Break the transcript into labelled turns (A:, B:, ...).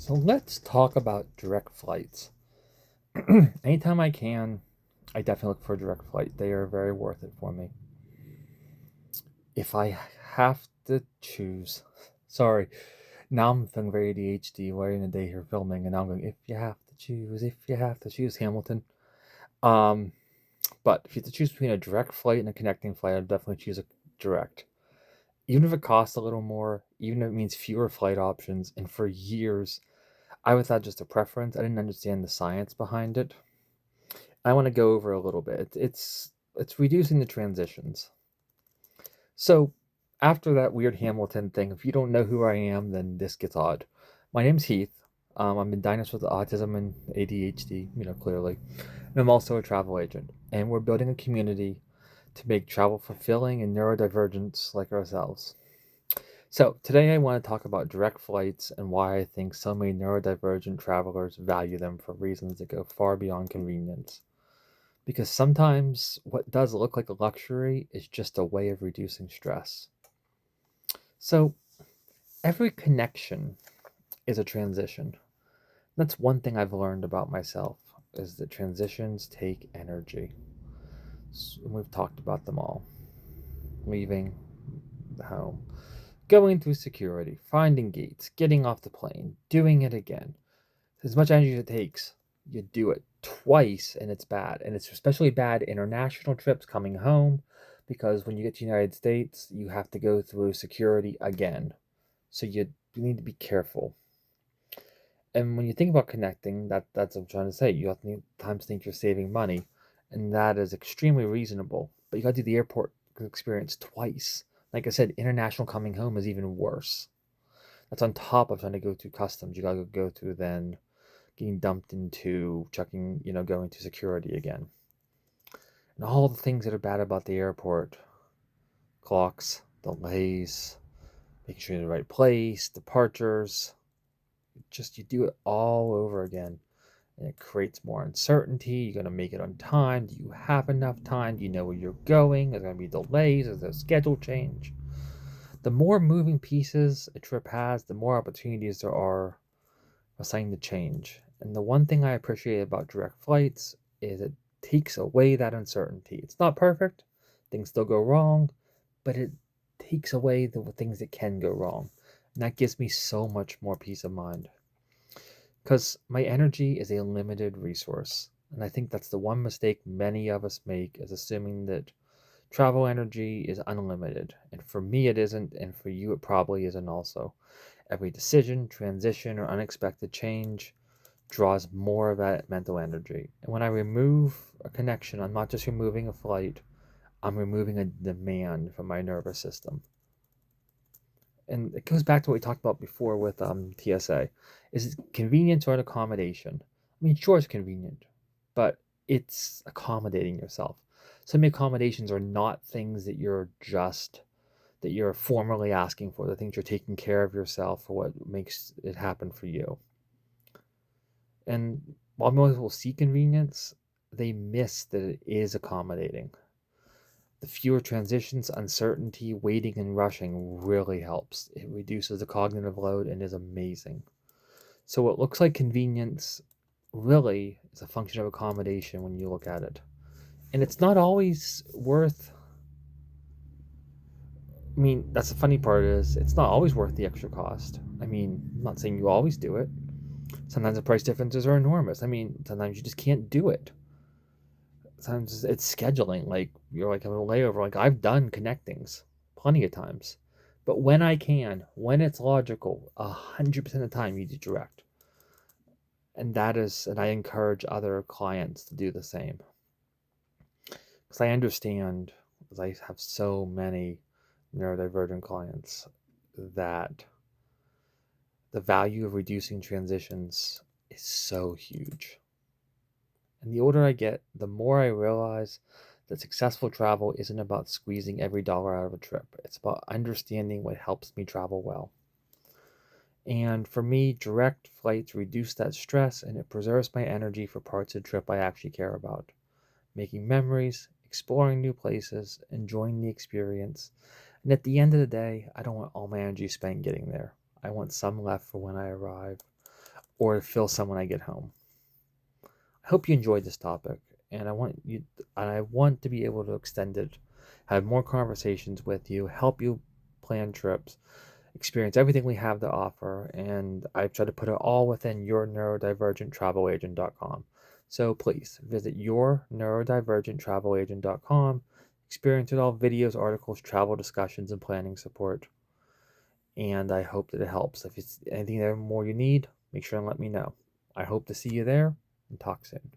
A: So let's talk about direct flights. Anytime I can, I definitely look for a direct flight. They are very worth it for me. If I have to choose, sorry, now I'm feeling very ADHD right in the day here filming, and now I'm going, if you have to choose Hamilton. Um, but if you have to choose between a direct flight and a connecting flight, I'd definitely choose a direct. Even if it costs a little more, even if it means fewer flight options, and for years, I was that just a preference. I didn't understand the science behind it. I want to go over a little bit. It's reducing the transitions. So after that weird Hamilton thing, if you don't know who I am, then this gets odd. My name's Heath. I'm been diagnosed with autism and ADHD, clearly. And I'm also a travel agent. And we're building a community to make travel fulfilling and neurodivergents like ourselves. So today I want to talk about direct flights and why I think so many neurodivergent travelers value them for reasons that go far beyond convenience. Because sometimes what does look like a luxury is just a way of reducing stress. So every connection is a transition. That's one thing I've learned about myself is that transitions take energy. We've talked about them all. Leaving the home, going through security, finding gates, getting off the plane, doing it again. As much energy as it takes, you do it twice and it's bad. And it's especially bad international trips coming home because when you get to the United States, you have to go through security again. So you need to be careful. And when you think about connecting, that's what I'm trying to say. You have to times think you're saving money, and that is extremely reasonable. But you got to do the airport experience twice. Like I said, international coming home is even worse. That's on top of trying to go through customs. You got to go through then getting dumped into checking, going to security again. And all the things that are bad about the airport clocks, delays, making sure you're in the right place, departures. Just you do it all over again. And it creates more uncertainty. You're going to make it on time. Do you have enough time? Do you know where you're going? Is there going to be delays? Is there a schedule change? The more moving pieces a trip has, the more opportunities there are for something to change. And the one thing I appreciate about direct flights is it takes away that uncertainty. It's not perfect, things still go wrong, but it takes away the things that can go wrong. And that gives me so much more peace of mind. Because my energy is a limited resource. And I think that's the one mistake many of us make is assuming that travel energy is unlimited. And for me, it isn't. And for you, it probably isn't also. Every decision, transition, or unexpected change draws more of that mental energy. And when I remove a connection, I'm not just removing a flight, I'm removing a demand from my nervous system. And it goes back to what we talked about before with TSA. Is it convenience or an accommodation? I mean, sure, it's convenient, but it's accommodating yourself. Some accommodations are not things that you're formally asking for, the things you're taking care of yourself for what makes it happen for you. And while most people see convenience, they miss that it is accommodating. The fewer transitions, uncertainty, waiting, and rushing really helps. It reduces the cognitive load and is amazing. So, what looks like convenience really is a function of accommodation when you look at it. And it's not always worth, I mean, that's the funny part is it's not always worth the extra cost. I mean, I'm not saying you always do it. Sometimes the price differences are enormous. I mean, sometimes you just can't do it. Sometimes it's scheduling. Like you're like having a layover. Like I've done connectings plenty of times, but when I can, when it's logical, 100% of the time you do direct, and I encourage other clients to do the same because I understand, because I have so many neurodivergent clients that the value of reducing transitions is so huge. And the older I get, the more I realize that successful travel isn't about squeezing every dollar out of a trip. It's about understanding what helps me travel well. And for me, direct flights reduce that stress and it preserves my energy for parts of the trip I actually care about. Making memories, exploring new places, enjoying the experience. And at the end of the day, I don't want all my energy spent getting there. I want some left for when I arrive. or fill some when I get home. I hope you enjoyed this topic, and I want to be able to extend it, have more conversations with you, help you plan trips, experience everything we have to offer, and I've tried to put it all within yourneurodivergenttраvelagent.com. So please visit yourneurodivergenttраvelagent.com, experience it all: videos, articles, travel discussions, and planning support. And I hope that it helps. If it's anything more you need, make sure and let me know. I hope to see you there, and talk soon.